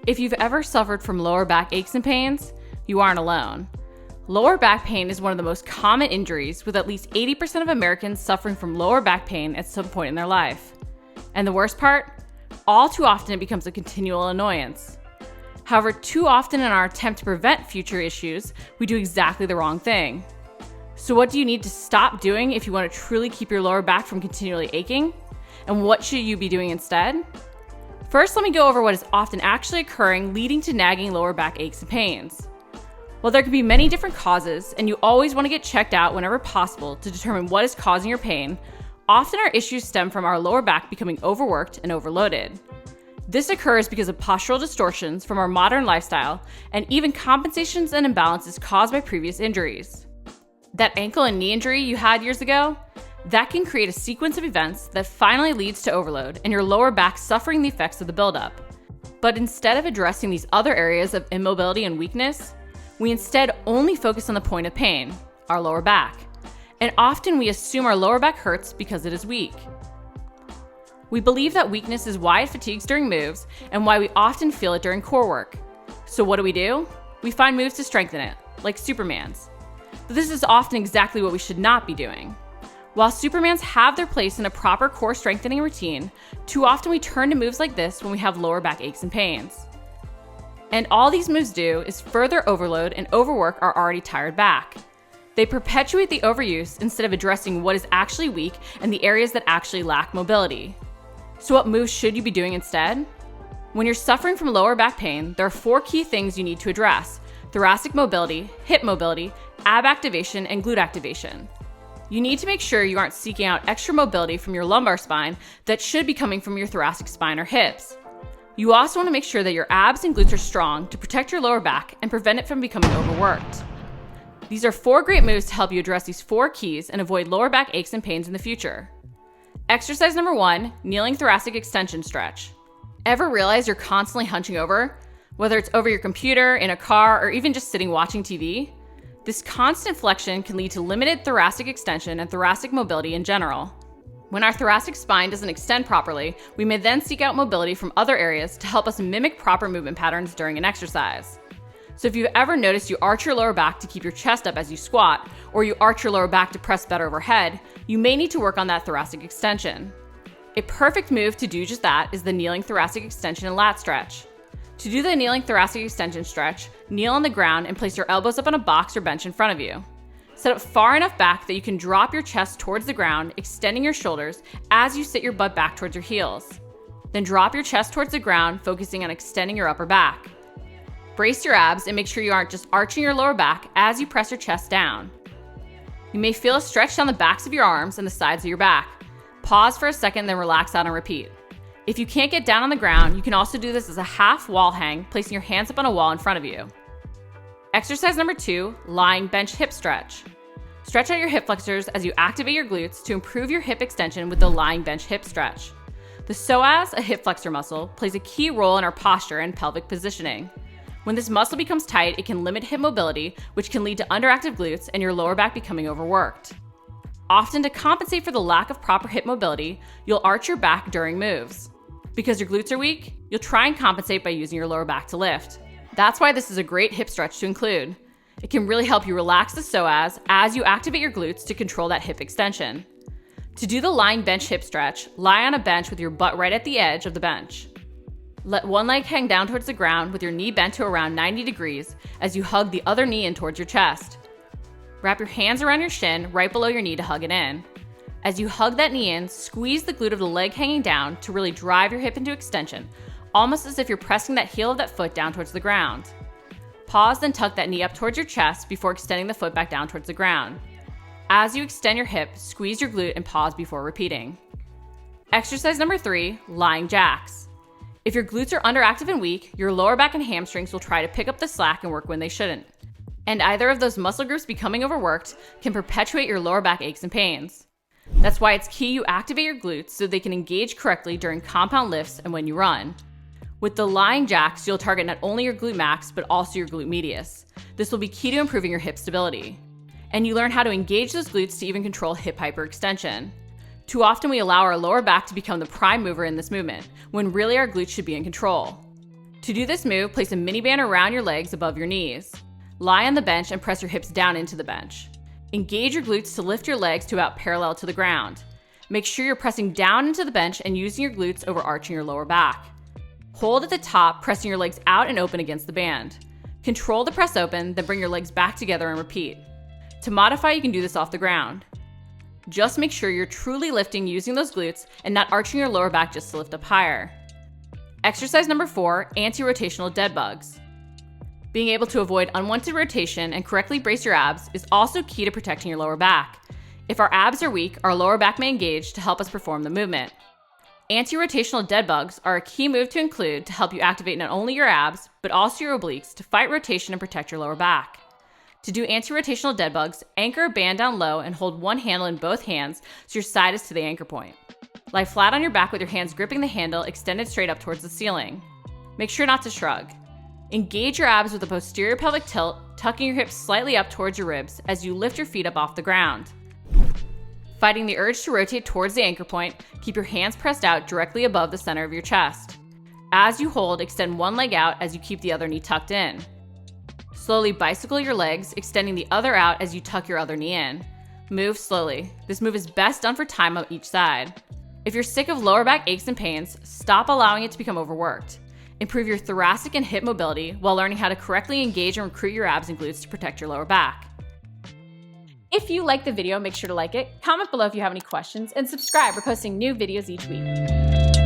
If you've ever suffered from lower back aches and pains, you aren't alone. Lower back pain is one of the most common injuries, with at least 80% of Americans suffering from lower back pain at some point in their life. And the worst part? All too often it becomes a continual annoyance. However, too often in our attempt to prevent future issues, we do exactly the wrong thing. So what do you need to stop doing if you want to truly keep your lower back from continually aching? And what should you be doing instead? First, let me go over what is often actually occurring, leading to nagging lower back aches and pains. Well, there can be many different causes, and you always want to get checked out whenever possible to determine what is causing your pain. Often our issues stem from our lower back becoming overworked and overloaded. This occurs because of postural distortions from our modern lifestyle and even compensations and imbalances caused by previous injuries. That ankle and knee injury you had years ago, that can create a sequence of events that finally leads to overload and your lower back suffering the effects of the buildup. But instead of addressing these other areas of immobility and weakness, we instead only focus on the point of pain, our lower back. And often we assume our lower back hurts because it is weak. We believe that weakness is why it fatigues during moves and why we often feel it during core work. So what do? We find moves to strengthen it, like Superman's. But this is often exactly what we should not be doing. While Supermans have their place in a proper core strengthening routine, too often we turn to moves like this when we have lower back aches and pains. And all these moves do is further overload and overwork our already tired back. They perpetuate the overuse instead of addressing what is actually weak and the areas that actually lack mobility. So what moves should you be doing instead? When you're suffering from lower back pain, there are 4 key things you need to address: thoracic mobility, hip mobility, ab activation, and glute activation. You need to make sure you aren't seeking out extra mobility from your lumbar spine that should be coming from your thoracic spine or hips. You also want to make sure that your abs and glutes are strong to protect your lower back and prevent it from becoming overworked. These are 4 great moves to help you address these 4 keys and avoid lower back aches and pains in the future. Exercise number 1, kneeling thoracic extension stretch. Ever realize you're constantly hunching over? Whether it's over your computer, in a car, or even just sitting watching TV? This constant flexion can lead to limited thoracic extension and thoracic mobility in general. When our thoracic spine doesn't extend properly, we may then seek out mobility from other areas to help us mimic proper movement patterns during an exercise. So if you've ever noticed you arch your lower back to keep your chest up as you squat, or you arch your lower back to press better overhead, you may need to work on that thoracic extension. A perfect move to do just that is the kneeling thoracic extension and lat stretch. To do the kneeling thoracic extension stretch, kneel on the ground and place your elbows up on a box or bench in front of you. Set up far enough back that you can drop your chest towards the ground, extending your shoulders as you sit your butt back towards your heels. Then drop your chest towards the ground, focusing on extending your upper back. Brace your abs and make sure you aren't just arching your lower back as you press your chest down. You may feel a stretch down the backs of your arms and the sides of your back. Pause for a second, then relax out and repeat. If you can't get down on the ground, you can also do this as a half wall hang, placing your hands up on a wall in front of you. Exercise number 2, lying bench hip stretch. Stretch out your hip flexors as you activate your glutes to improve your hip extension with the lying bench hip stretch. The psoas, a hip flexor muscle, plays a key role in our posture and pelvic positioning. When this muscle becomes tight, it can limit hip mobility, which can lead to underactive glutes and your lower back becoming overworked. Often, to compensate for the lack of proper hip mobility, you'll arch your back during moves. Because your glutes are weak, you'll try and compensate by using your lower back to lift. That's why this is a great hip stretch to include. It can really help you relax the psoas as you activate your glutes to control that hip extension. To do the lying bench hip stretch, lie on a bench with your butt right at the edge of the bench. Let one leg hang down towards the ground with your knee bent to around 90 degrees as you hug the other knee in towards your chest. Wrap your hands around your shin right below your knee to hug it in. As you hug that knee in, squeeze the glute of the leg hanging down to really drive your hip into extension, almost as if you're pressing that heel of that foot down towards the ground. Pause, then tuck that knee up towards your chest before extending the foot back down towards the ground. As you extend your hip, squeeze your glute and pause before repeating. Exercise number 3, lying jacks. If your glutes are underactive and weak, your lower back and hamstrings will try to pick up the slack and work when they shouldn't. And either of those muscle groups becoming overworked can perpetuate your lower back aches and pains. That's why it's key you activate your glutes so they can engage correctly during compound lifts and when you run. With the lying jacks, you'll target not only your glute max, but also your glute medius. This will be key to improving your hip stability. And you learn how to engage those glutes to even control hip hyperextension. Too often we allow our lower back to become the prime mover in this movement, when really our glutes should be in control. To do this move, place a mini band around your legs above your knees. Lie on the bench and press your hips down into the bench. Engage your glutes to lift your legs to about parallel to the ground. Make sure you're pressing down into the bench and using your glutes over arching your lower back. Hold at the top, pressing your legs out and open against the band. Control the press open, then bring your legs back together and repeat. To modify, you can do this off the ground. Just make sure you're truly lifting using those glutes and not arching your lower back just to lift up higher. Exercise number 4, anti-rotational dead bugs. Being able to avoid unwanted rotation and correctly brace your abs is also key to protecting your lower back. If our abs are weak, our lower back may engage to help us perform the movement. Anti-rotational dead bugs are a key move to include to help you activate not only your abs, but also your obliques to fight rotation and protect your lower back. To do anti-rotational dead bugs, anchor a band down low and hold one handle in both hands so your side is to the anchor point. Lie flat on your back with your hands gripping the handle extended straight up towards the ceiling. Make sure not to shrug. Engage your abs with a posterior pelvic tilt, tucking your hips slightly up towards your ribs as you lift your feet up off the ground. Fighting the urge to rotate towards the anchor point, keep your hands pressed out directly above the center of your chest. As you hold, extend one leg out as you keep the other knee tucked in. Slowly bicycle your legs, extending the other out as you tuck your other knee in. Move slowly. This move is best done for time on each side. If you're sick of lower back aches and pains, stop allowing it to become overworked. Improve your thoracic and hip mobility while learning how to correctly engage and recruit your abs and glutes to protect your lower back. If you liked the video, make sure to like it, comment below if you have any questions, and subscribe. We're posting new videos each week.